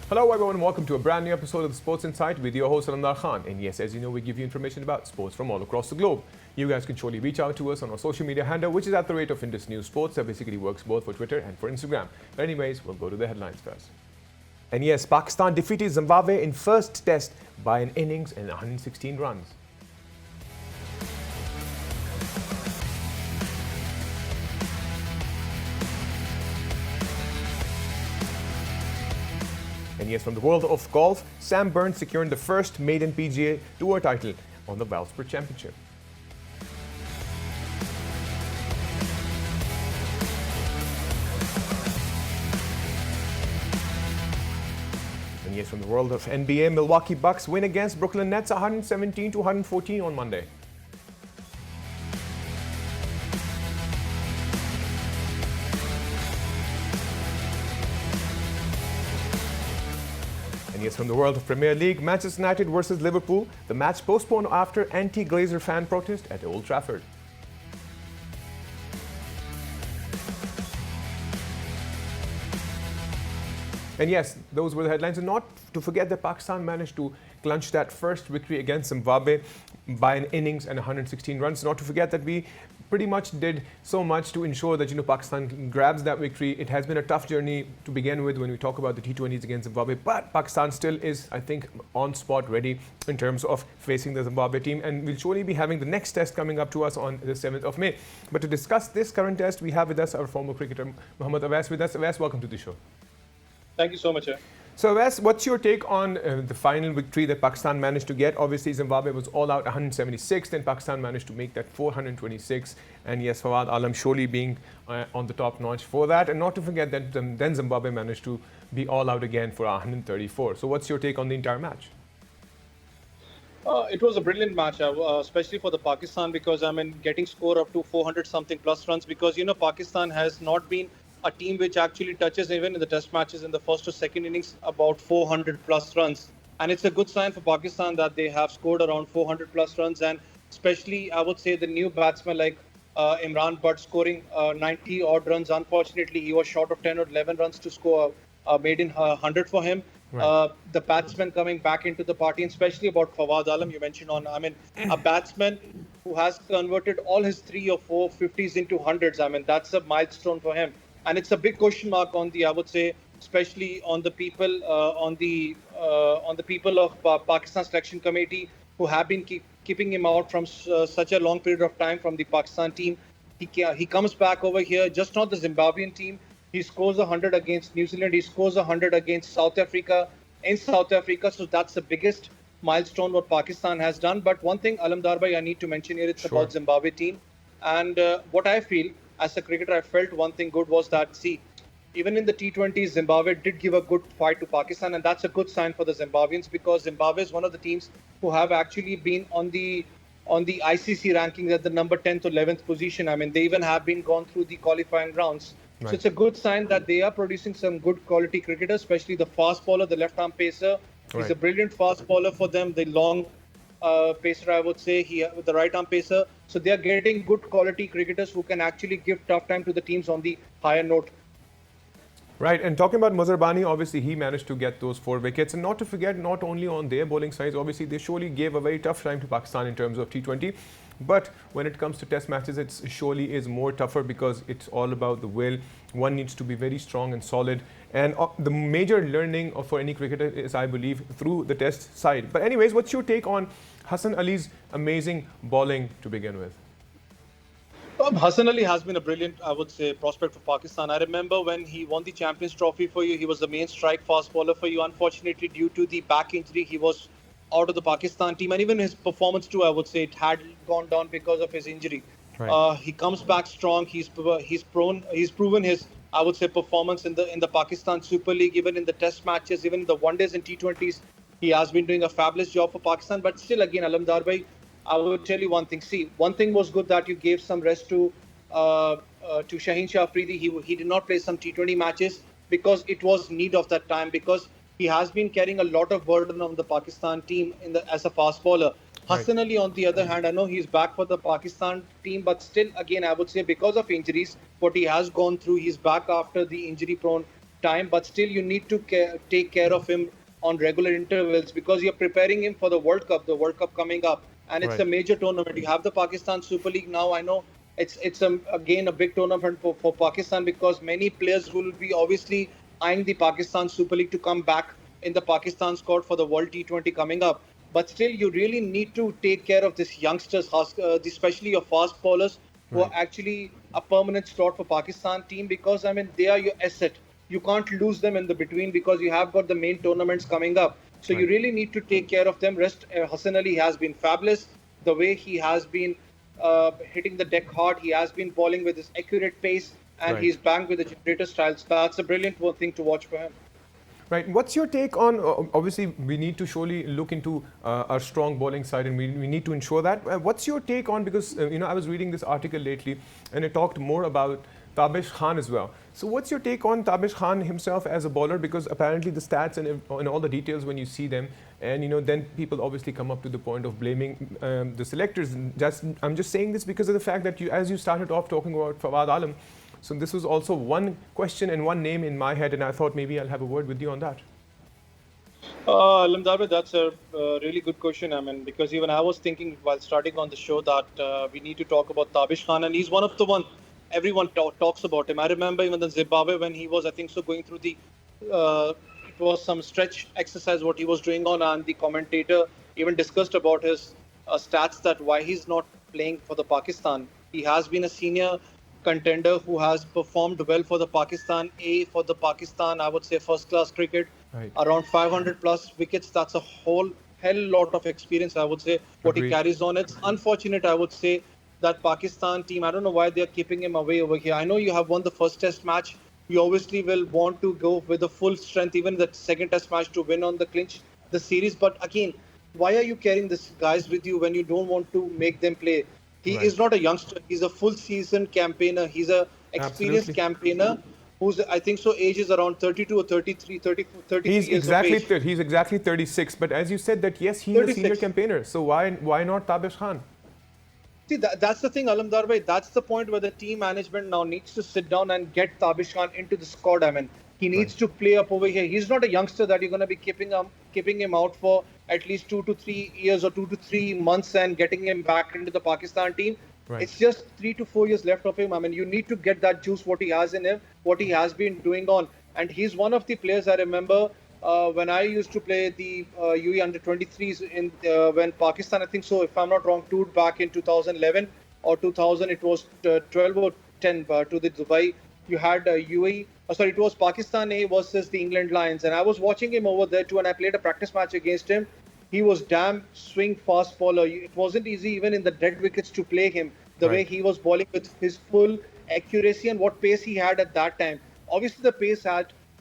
Hello everyone and welcome to a brand new episode of the Sports Insight with your host Alamdar Khan. And yes, as you know, we give you information about sports from all across the globe. You guys can surely reach out to us on our social media handle, which is at the rate of Indus News Sports. That basically works both for Twitter and for Instagram. But anyways, we'll go to the headlines first. And yes, Pakistan defeated Zimbabwe in first test by an innings and 116 runs. And yes, from the world of golf, Sam Burns securing the first maiden PGA Tour title on the Valspar Championship. And yes, from the world of NBA, Milwaukee Bucks win against Brooklyn Nets 117-114 on Monday. And yes, from the world of Premier League, Manchester United versus Liverpool, the match postponed after anti-Glazer fan protest at Old Trafford. And yes, those were the headlines. And not to forget that Pakistan managed to clinch that first victory against Zimbabwe by an innings and 116 runs. Not to forget that we pretty much did so much to ensure that Pakistan grabs that victory. It has been a tough journey to begin with when we talk about the T20s against Zimbabwe, but Pakistan still is, I think, on spot ready in terms of facing the Zimbabwe team, and we'll surely be having the next test coming up to us on the 7th of May. But to discuss this current test, we have with us our former cricketer Mohammad Awais with us. Awais, welcome to the show. Thank you so much. So, Wes, what's your take on the final victory that Pakistan managed to get? Obviously, Zimbabwe was all out 176, then Pakistan managed to make that 426. And yes, Fawad Alam surely being on the top notch for that. And not to forget that then Zimbabwe managed to be all out again for 134. So, what's your take on the entire match? It was a brilliant match, especially for the Pakistan, because getting score up to 400 something plus runs, because Pakistan has not been a team which actually touches, even in the test matches in the first or second innings, about 400 plus runs. And it's a good sign for Pakistan that they have scored around 400 plus runs. And especially, I would say, the new batsman like Imran Butt scoring 90 odd runs. Unfortunately, he was short of 10 or 11 runs to score a maiden 100 for him. Right. The batsman coming back into the party, and especially about Fawad Alam, you mentioned a batsman who has converted all his 3 or 4 50s into hundreds. That's a milestone for him. And it's a big question mark on the, I would say, especially on the people, on the people of Pakistan Selection Committee who have been keeping him out from such a long period of time from the Pakistan team. He comes back over here, just not the Zimbabwean team. He scores 100 against New Zealand. He scores 100 against South Africa in South Africa. So that's the biggest milestone what Pakistan has done. But one thing, Alamdar bhai, I need to mention here, it's about Zimbabwe team. And what I feel, as a cricketer, I felt one thing good was that, even in the T20s, Zimbabwe did give a good fight to Pakistan, and that's a good sign for the Zimbabweans, because Zimbabwe is one of the teams who have actually been on the ICC rankings at the number 10th or 11th position. They even have been gone through the qualifying rounds. Right. So it's a good sign that they are producing some good quality cricketers, especially the fast bowler, the left-arm pacer. Right. He's a brilliant fast bowler for them. The long pacer, I would say, with the right-arm pacer. So they are getting good quality cricketers who can actually give tough time to the teams on the higher note. Right, and talking about Mazarbani, obviously he managed to get those 4 wickets. And not to forget, not only on their bowling sides, obviously they surely gave a very tough time to Pakistan in terms of T20. But when it comes to test matches, it surely is more tougher because it's all about the will. One needs to be very strong and solid. And the major learning for any cricketer is, I believe, through the test side. But anyways, what's your take on Hassan Ali's amazing bowling to begin with? Hassan Ali has been a brilliant, I would say, prospect for Pakistan. I remember when he won the Champions Trophy for you, he was the main strike fast bowler for you. Unfortunately, due to the back injury, he was out of the Pakistan team. And even his performance too, I would say, it had gone down because of his injury. Right. He comes back strong. He's proven his, I would say, performance in the Pakistan Super League, even in the test matches, even in the one-days and T20s. He has been doing a fabulous job for Pakistan. But still, again, Alamdar bhai, I will tell you one thing. One thing was good that you gave some rest to Shaheen Shah Afridi. He did not play some T20 matches because it was need of that time, because he has been carrying a lot of burden on the Pakistan team as a fast bowler. Hassan Ali, on the other hand, I know he's back for the Pakistan team, but still, again, I would say because of injuries, what he has gone through, he's back after the injury-prone time, but still you need to take care of him on regular intervals because you're preparing him for the World Cup coming up, and it's Right. a major tournament. You have the Pakistan Super League now. I know again a big tournament for Pakistan because many players will be obviously eyeing the Pakistan Super League to come back in the Pakistan squad for the World T20 coming up. But still, you really need to take care of these youngsters, especially your fast bowlers, who are Right. actually a permanent slot for Pakistan team because I mean they are your asset. You can't lose them in the between because you have got the main tournaments coming up. So you Right. really need to take care of them. Rest Hassan Ali has been fabulous. The way he has been hitting the deck hard, he has been bowling with his accurate pace, and Right. he's banged with the generator style. So that's a brilliant thing to watch for him. Right. What's your take on? Obviously, we need to surely look into our strong bowling side, and we need to ensure that. What's your take on? Because I was reading this article lately, and it talked more about Tabish Khan as well. So, what's your take on Tabish Khan himself as a bowler? Because apparently, the stats and all the details when you see them, and then people obviously come up to the point of blaming the selectors. I'm just saying this because of the fact that as you started off talking about Fawad Alam. So this was also one question and one name in my head, and I thought maybe I'll have a word with you on that. Lamdarbe, that's a really good question. I mean, because even I was thinking while starting on the show that we need to talk about Tabish Khan, and he's one of the one everyone talks about him. I remember even the Zimbabwe when he was, I think so, going through it was some stretch exercise what he was doing on, and the commentator even discussed about his stats that why he's not playing for the Pakistan. He has been a senior contender who has performed well for the Pakistan, I would say first class cricket, Right. around 500 plus wickets. That's a whole hell lot of experience, I would say, what he Agreed. carries on. It's unfortunate, I would say, that Pakistan team, I don't know why they're keeping him away over here. I know you have won the first test match. You obviously will want to go with the full strength, even the second test match to win on the clinch the series. But again, why are you carrying these guys with you when you don't want to make them play? He Right. is not a youngster. He's a full season campaigner. He's a experienced Absolutely. campaigner who's, I think so, age is around 32 or 33 years of age. He's exactly 36. But as you said that yes, he's a senior 36. campaigner. So why not Tabish Khan? See, that's the thing, Alamdar bhai. That's the point where the team management now needs to sit down and get Tabish Khan into the squad. I mean, he Right. needs to play up over here. He's not a youngster that you're going to be keeping him out for at least 2 to 3 years or 2 to 3 months and getting him back into the Pakistan team. Right. It's just 3 to 4 years left of him. I mean, you need to get that juice, what he has in him, what he has been doing on. And he's one of the players I remember when I used to play the UE under 23s in when Pakistan, I think so, if I'm not wrong, toured back in 2011 or 2000, it was 12 or 10 to the Dubai. You had UAE, sorry, it was Pakistan A versus the England Lions, and I was watching him over there too, and I played a practice match against him. He was damn swing fast bowler. It wasn't easy even in the dead wickets to play him. The way Right. he was bowling with his full accuracy and what pace he had at that time. Obviously, the pace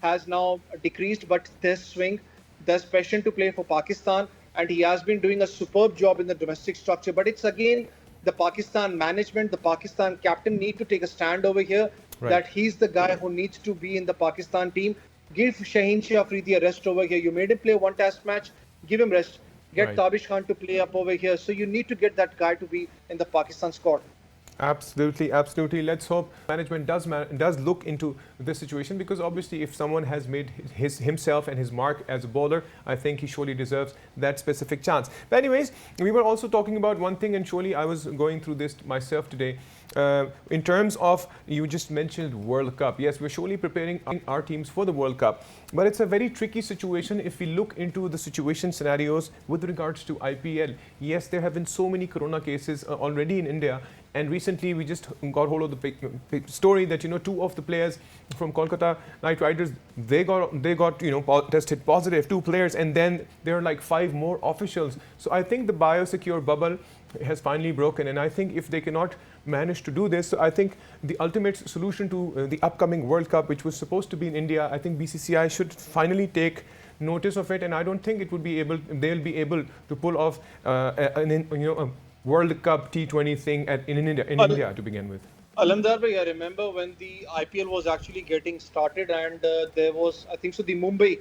has now decreased, but there's swing, there's passion to play for Pakistan, and he has been doing a superb job in the domestic structure. But it's again the Pakistan management, the Pakistan captain need to take a stand over here Right. that he's the guy who needs to be in the Pakistan team. Give Shaheen Shah Afridi a rest over here. You made him play one test match, give him rest. Get Right. Tabish Khan to play up over here. So you need to get that guy to be in the Pakistan squad. Absolutely, absolutely. Let's hope management does look into this situation because obviously, if someone has made himself and his mark as a bowler, I think he surely deserves that specific chance. But anyways, we were also talking about one thing, and surely I was going through this myself today. In terms of, you just mentioned World Cup. Yes, we're surely preparing our teams for the World Cup, but it's a very tricky situation if we look into the situation scenarios with regards to IPL. Yes, there have been so many corona cases already in India. And recently, we just got hold of the story that two of the players from Kolkata Knight Riders they got tested positive, 2 players, and then there are like 5 more officials. So I think the biosecure bubble has finally broken, and I think if they cannot manage to do this, so I think the ultimate solution to the upcoming World Cup, which was supposed to be in India, I think BCCI should finally take notice of it, and I don't think they'll be able to pull off a World Cup T20 thing in India to begin with. Alamdar bhai, I remember when the IPL was actually getting started, and there was, I think so, the Mumbai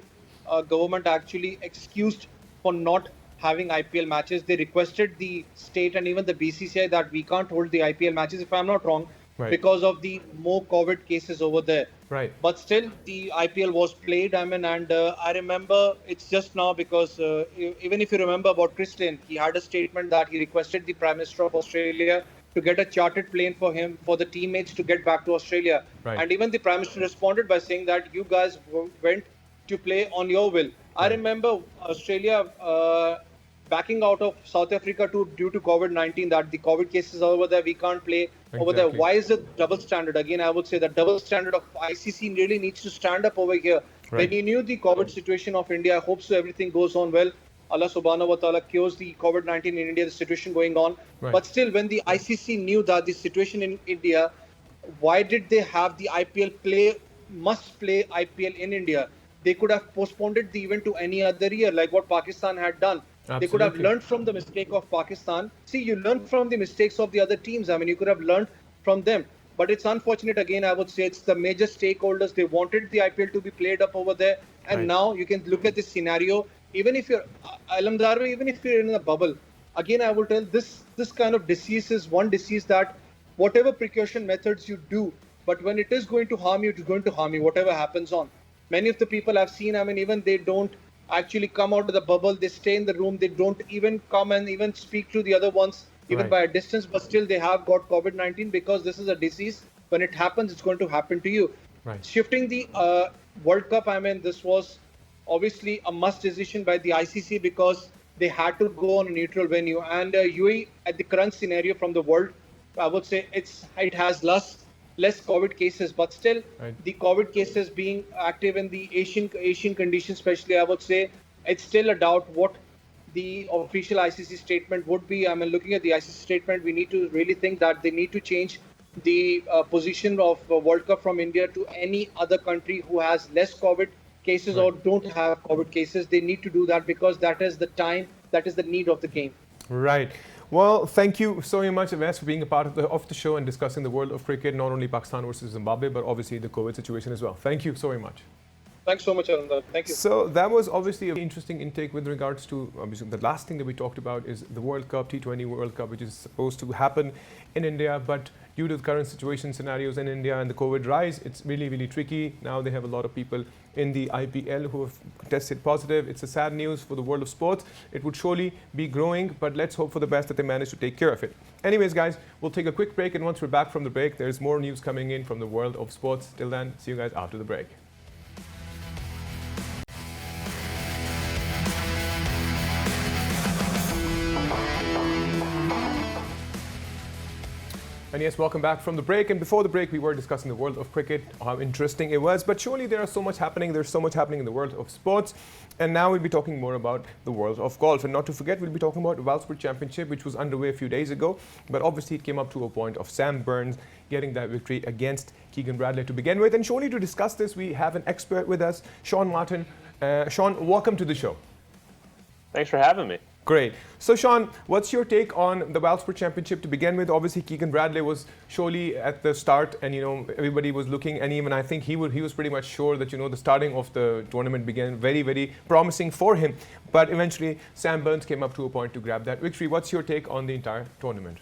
government actually excused for not having IPL matches. They requested the state and even the BCCI that we can't hold the IPL matches, if I'm not wrong. Right. because of the more COVID cases over there. Right. But still, the IPL was played. I mean, and I remember it's just now because even if you remember about Christian, he had a statement that he requested the Prime Minister of Australia to get a chartered plane for him, for the teammates to get back to Australia. Right. And even the Prime Minister responded by saying that you guys went to play on your will. I Right. remember Australia backing out of South Africa due to COVID-19, that the COVID cases are over there, we can't play over there. Exactly. Why is it double standard? Again, I would say the double standard of ICC really needs to stand up over here. Right. When you knew the COVID situation of India, I hope so everything goes on well. Allah subhanahu wa ta'ala cures the COVID-19 in India, the situation going on. Right. But still, when the ICC knew that the situation in India, why did they have the must play IPL in India? They could have postponed the event to any other year, like what Pakistan had done. They could have Absolutely. learned from the mistake of Pakistan. See, you learn from the mistakes of the other teams. I mean, you could have learned from them. But it's unfortunate, again, I would say it's the major stakeholders. They wanted the IPL to be played up over there. And Right. now you can look at this scenario. Even if you're, Alamdar, even if you're in a bubble, again, I will tell this kind of disease is one disease that whatever precaution methods you do, but when it is going to harm you, it is going to harm you, whatever happens on. Many of the people I've seen, I mean, even they don't actually come out of the bubble, they stay in the room, they don't even come and even speak to the other ones, even Right. by a distance, but still they have got COVID-19 because this is a disease. When it happens, it's going to happen to you. Right. Shifting the World Cup, I mean, this was obviously a must decision by the ICC because they had to go on a neutral venue. And UAE, at the current scenario from the world, I would say it has less COVID cases, but still Right. the COVID cases being active in the Asian conditions, especially, I would say it's still a doubt what the official ICC statement would be. I mean, looking at the ICC statement, we need to really think that they need to change the position of World Cup from India to any other country who has less COVID cases or don't have COVID cases. They need to do that because that is the time, that is the need of the game. Right. Well, thank you so much, Avais, for being a part of the show and discussing the world of cricket, not only Pakistan versus Zimbabwe, but obviously the COVID situation as well. Thank you so very much. Thanks so much, Arunda. Thank you. So that was obviously an interesting intake with regards to obviously the last thing that we talked about is the World Cup, T20 World Cup, which is supposed to happen in India, but due to the current situation scenarios in India and the COVID rise, it's really, really tricky. Now they have a lot of people in the IPL who have tested positive. It's a sad news for the world of sports. It would surely be growing, but let's hope for the best that they manage to take care of it. Anyways, guys, we'll take a quick break, and once we're back from the break, there's more news coming in from the world of sports. Till then, see you guys after the break. And yes, welcome back from the break. And before the break, we were discussing the world of cricket, how interesting it was. But surely there is so much happening. There's so much happening in the world of sports. And now we'll be talking more about the world of golf. And not to forget, we'll be talking about the Valsport Championship, which was underway a few days ago. But obviously, it came up to a point of Sam Burns getting that victory against Keegan Bradley to begin with. And surely to discuss this, we have an expert with us, Sean Martin. Sean, welcome to the show. Thanks for having me. Great. So, Sean, what's your take on the Valsport Championship to begin with? Obviously, Keegan Bradley was surely at the start, and everybody was looking, and even I think he was pretty much sure that the starting of the tournament began very, very promising for him. But eventually, Sam Burns came up to a point to grab that victory. What's your take on the entire tournament?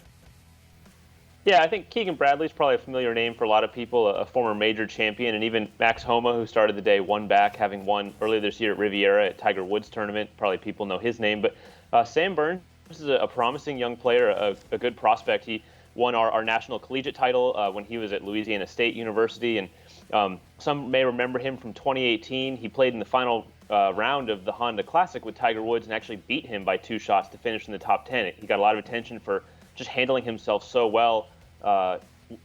Yeah, I think Keegan Bradley's probably a familiar name for a lot of people, a former major champion, and even Max Homa, who started the day one back, having won earlier this year at Riviera at Tiger Woods tournament. Probably people know his name, but Sam Burns is a promising young player, a good prospect. He won our national collegiate title when he was at Louisiana State University, and some may remember him from 2018. He played in the final round of the Honda Classic with Tiger Woods and actually beat him by 2 shots to finish in the top 10. He got a lot of attention for just handling himself so well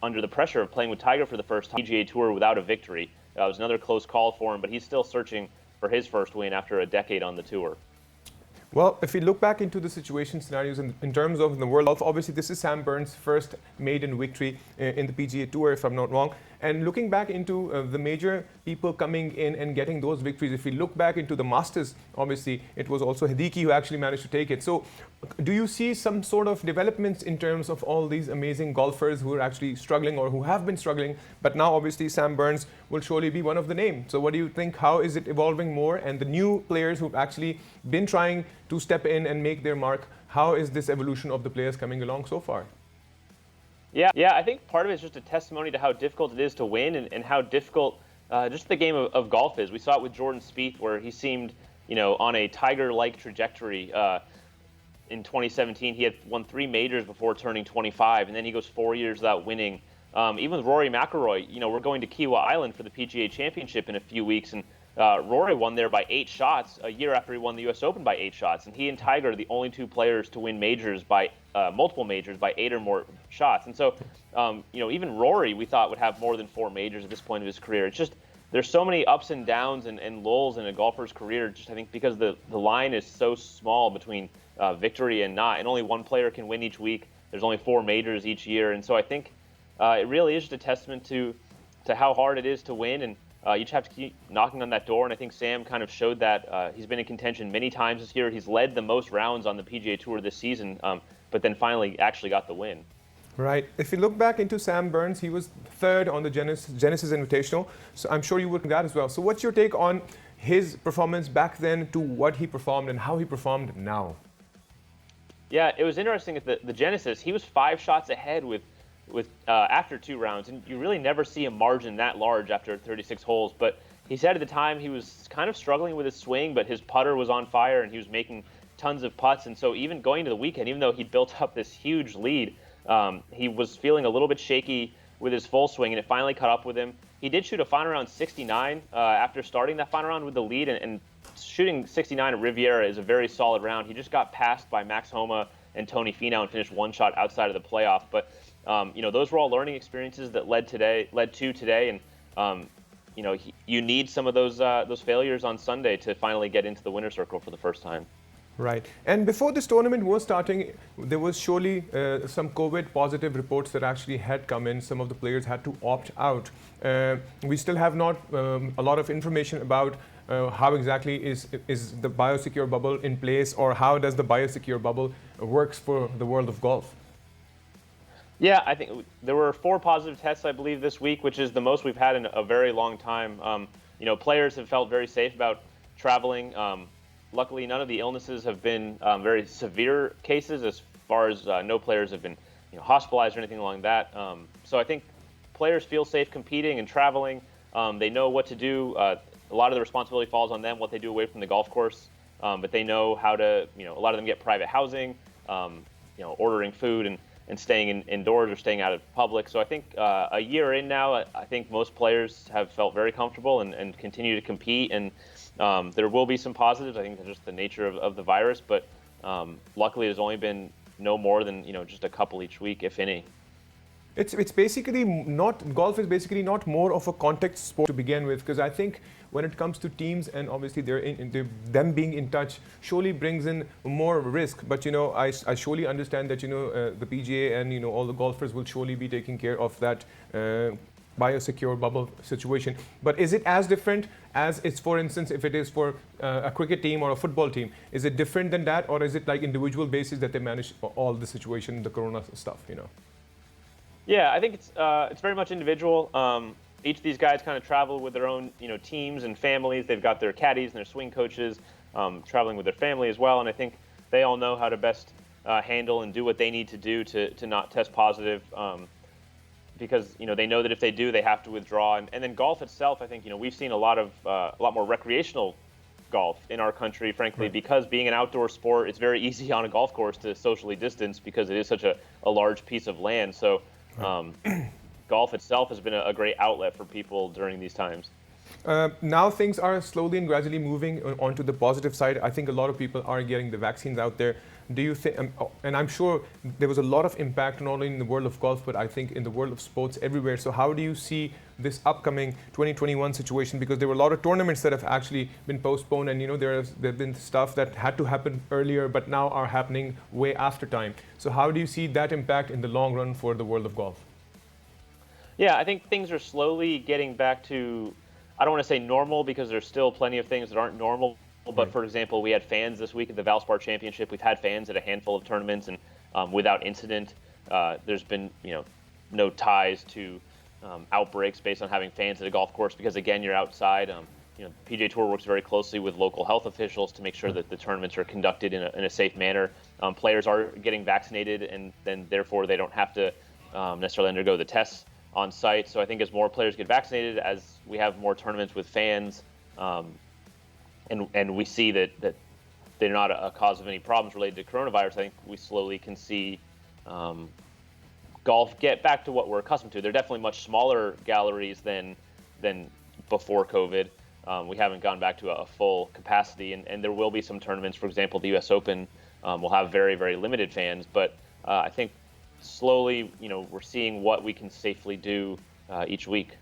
under the pressure of playing with Tiger for the first time PGA Tour without a victory. It was another close call for him, but he's still searching for his first win after a decade on the tour. Well, if we look back into the situation scenarios in terms of the world golf, obviously this is Sam Burns' first maiden victory in the PGA Tour, if I'm not wrong. And looking back into the major people coming in and getting those victories, if we look back into the Masters, obviously it was also Hideki who actually managed to take it. So do you see some sort of developments in terms of all these amazing golfers who are actually struggling or who have been struggling? But now obviously Sam Burns will surely be one of the names. So what do you think? How is it evolving more? And the new players who've actually been trying to step in and make their mark, how is this evolution of the players coming along so far? Yeah, I think part of it is just a testimony to how difficult it is to win and how difficult just the game of golf is. We saw it with Jordan Spieth, where he seemed, on a Tiger-like trajectory. In 2017, he had won 3 majors before turning 25, and then he goes 4 years without winning. Even with Rory McIlroy, we're going to Kiawah Island for the PGA Championship in a few weeks, and Rory won there by 8 shots a year after he won the U.S. Open by 8 shots, and he and Tiger are the only 2 players to win majors by multiple majors by 8 or more shots. And so, even Rory we thought would have more than 4 majors at this point of his career. It's just there's so many ups and downs and lulls in a golfer's career. Just I think because the line is so small between victory and not, and only one player can win each week. There's only 4 majors each year, and so I think it really is just a testament to how hard it is to win, and you just have to keep knocking on that door. And I think Sam kind of showed that. He's been in contention many times this year. He's led the most rounds on the PGA Tour this season, but then finally actually got the win. Right. If you look back into Sam Burns, he was 3rd on the Genesis Invitational, so I'm sure you would that as well. So what's your take on his performance back then to what he performed and how he performed now? Yeah, it was interesting at the Genesis. He was 5 shots ahead with after 2 rounds, and you really never see a margin that large after 36 holes. But he said at the time he was kind of struggling with his swing, but his putter was on fire, and he was making tons of putts. And so even going to the weekend, even though he built up this huge lead, he was feeling a little bit shaky with his full swing, and it finally caught up with him. He did shoot a final round 69 after starting that final round with the lead, and shooting 69 at Riviera is a very solid round. He just got passed by Max Homa and Tony Finau and finished 1 shot outside of the playoff. But those were all learning experiences that led to today, and you need some of those failures on Sunday to finally get into the winner's circle for the first time. Right. And before this tournament was starting, there was surely some COVID positive reports that actually had come in. Some of the players had to opt out. We still have not a lot of information about how exactly is the biosecure bubble in place, or how does the biosecure bubble works for the world of golf? Yeah, I think there were 4 positive tests, I believe, this week, which is the most we've had in a very long time. Players have felt very safe about traveling. Luckily, none of the illnesses have been very severe cases, as far as no players have been hospitalized or anything along that. So I think players feel safe competing and traveling. They know what to do. A lot of the responsibility falls on them, what they do away from the golf course. But they know how to, a lot of them get private housing, ordering food and staying indoors or staying out of public. So I think a year in now, I think most players have felt very comfortable and continue to compete. And there will be some positives. I think that's just the nature of the virus. But luckily, there's only been no more than just a couple each week, if any. It's basically not, golf is basically not more of a contact sport to begin with, because I think when it comes to teams and obviously them being in touch surely brings in more risk. But I surely understand that the PGA and all the golfers will surely be taking care of that biosecure bubble situation. But is it as different as it's, for instance, if it is for a cricket team or a football team? Is it different than that, or is it like individual basis that they manage all the situation, the corona stuff? Yeah, I think it's very much individual. Each of these guys kind of travel with their own teams and families. They've got their caddies and their swing coaches traveling with their family as well. And I think they all know how to best handle and do what they need to do to not test positive, because they know that if they do, they have to withdraw. And then golf itself, I think we've seen a lot more recreational golf in our country, frankly, right. Because being an outdoor sport, it's very easy on a golf course to socially distance because it is such a large piece of land. So golf itself has been a great outlet for people during these times. Now things are slowly and gradually moving onto the positive side. I think a lot of people are getting the vaccines out there. Do you think, and I'm sure there was a lot of impact not only in the world of golf, but I think in the world of sports everywhere. So how do you see this upcoming 2021 situation? Because there were a lot of tournaments that have actually been postponed, and there have been stuff that had to happen earlier, but now are happening way after time. So how do you see that impact in the long run for the world of golf? Yeah, I think things are slowly getting back to, I don't want to say normal, because there's still plenty of things that aren't normal. But for example, we had fans this week at the Valspar Championship. We've had fans at a handful of tournaments, and without incident. There's been no ties to outbreaks based on having fans at a golf course, because again, you're outside. The PGA Tour works very closely with local health officials to make sure that the tournaments are conducted in a safe manner. Players are getting vaccinated, and then therefore they don't have to necessarily undergo the tests on site. So I think as more players get vaccinated, as we have more tournaments with fans, and we see that they're not a cause of any problems related to coronavirus, I think we slowly can see golf get back to what we're accustomed to. They're definitely much smaller galleries than before COVID. We haven't gone back to a full capacity, and there will be some tournaments. For example, the U.S. Open will have very, very limited fans, but I think slowly, we're seeing what we can safely do each week.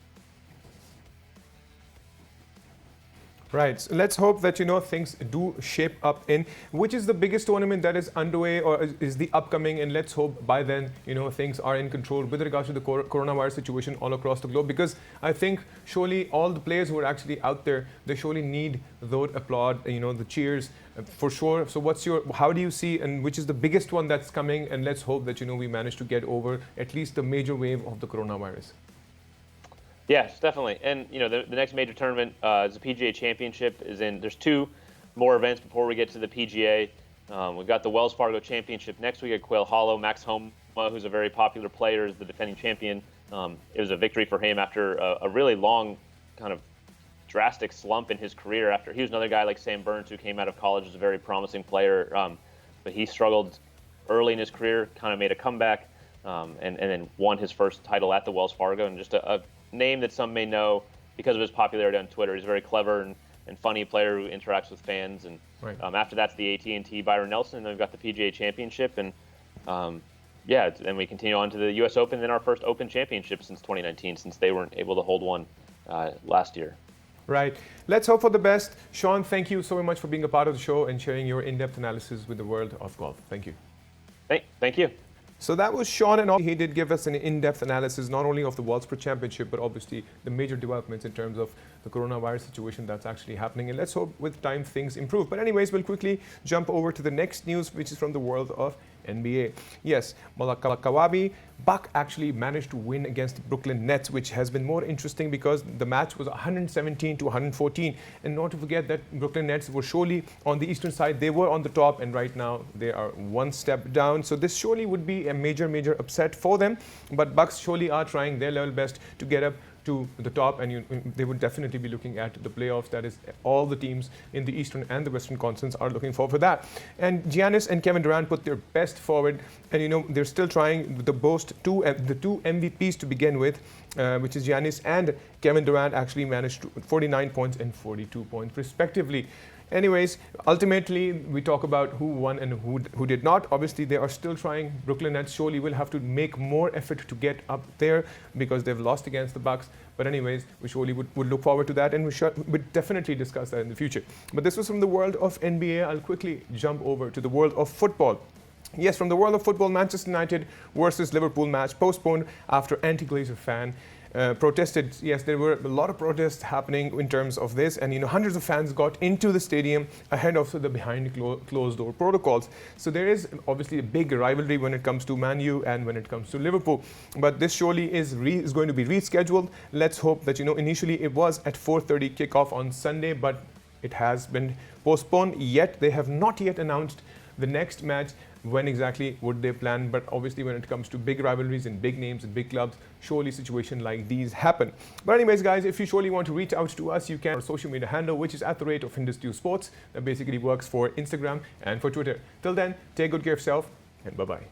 Right. So let's hope that things do shape up in which is the biggest tournament that is underway or is the upcoming, and let's hope by then things are in control with regards to the coronavirus situation all across the globe, because I think surely all the players who are actually out there, they surely need the applaud, the cheers for sure. So how do you see, and which is the biggest one that's coming, and let's hope that we manage to get over at least the major wave of the coronavirus. Yes, definitely. And, the next major tournament is the PGA Championship. There's 2 more events before we get to the PGA. We've got the Wells Fargo Championship next week at Quail Hollow. Max Homa, who's a very popular player, is the defending champion. It was a victory for him after a really long, kind of drastic slump in his career. After he was another guy like Sam Burns, who came out of college as a very promising player, but he struggled early in his career, kind of made a comeback, and then won his first title at the Wells Fargo, and just a name that some may know because of his popularity on Twitter. He's a very clever and funny player who interacts with fans. And right. After that's the AT&T Byron Nelson, and then we've got the PGA Championship, and then we continue on to the U.S. Open, and then our first Open Championship since 2019, since they weren't able to hold one last year. Right. Let's hope for the best. Sean, thank you so much for being a part of the show and sharing your in-depth analysis with the world of golf. Thank you. Thank you. So that was Sean, and he did give us an in-depth analysis not only of the World Pro Championship, but obviously the major developments in terms of the coronavirus situation that's actually happening. And let's hope with time things improve. But anyways, we'll quickly jump over to the next news, which is from the world of NBA. Yes, Malakawabi Buck actually managed to win against the Brooklyn Nets, which has been more interesting because the match was 117 to 114. And not to forget that Brooklyn Nets were surely on the eastern side. They were on the top, and right now they are one step down. So this surely would be a major upset for them. But Bucks surely are trying their level best to get up to the top, and they would definitely be looking at the playoffs. That is, all the teams in the Eastern and the Western conference are looking forward for that. And Giannis and Kevin Durant put their best forward, and they're still trying to boast the two MVPs to begin with, which is Giannis and Kevin Durant actually managed 49 points and 42 points respectively. Anyways, ultimately, we talk about who won and who did not. Obviously, they are still trying. Brooklyn Nets surely will have to make more effort to get up there because they've lost against the Bucks. But anyways, we surely would look forward to that, and we'd definitely discuss that in the future. But this was from the world of NBA. I'll quickly jump over to the world of football. Yes, from the world of football, Manchester United versus Liverpool match postponed after anti-Glazer fan protested. Yes, there were a lot of protests happening in terms of this, and hundreds of fans got into the stadium ahead of the behind closed door protocols. So there is obviously a big rivalry when it comes to Man U and when it comes to Liverpool. But this surely is going to be rescheduled. Let's hope that initially it was at 4:30 kickoff on Sunday, but it has been postponed. Yet they have not yet announced the next match. When exactly would they plan? But obviously when it comes to big rivalries and big names and big clubs, surely situations like these happen. But anyways, guys, if you surely want to reach out to us, you can. Our social media handle, which is @Indus Sports. That basically works for Instagram and for Twitter. Till then, take good care of yourself, and bye-bye.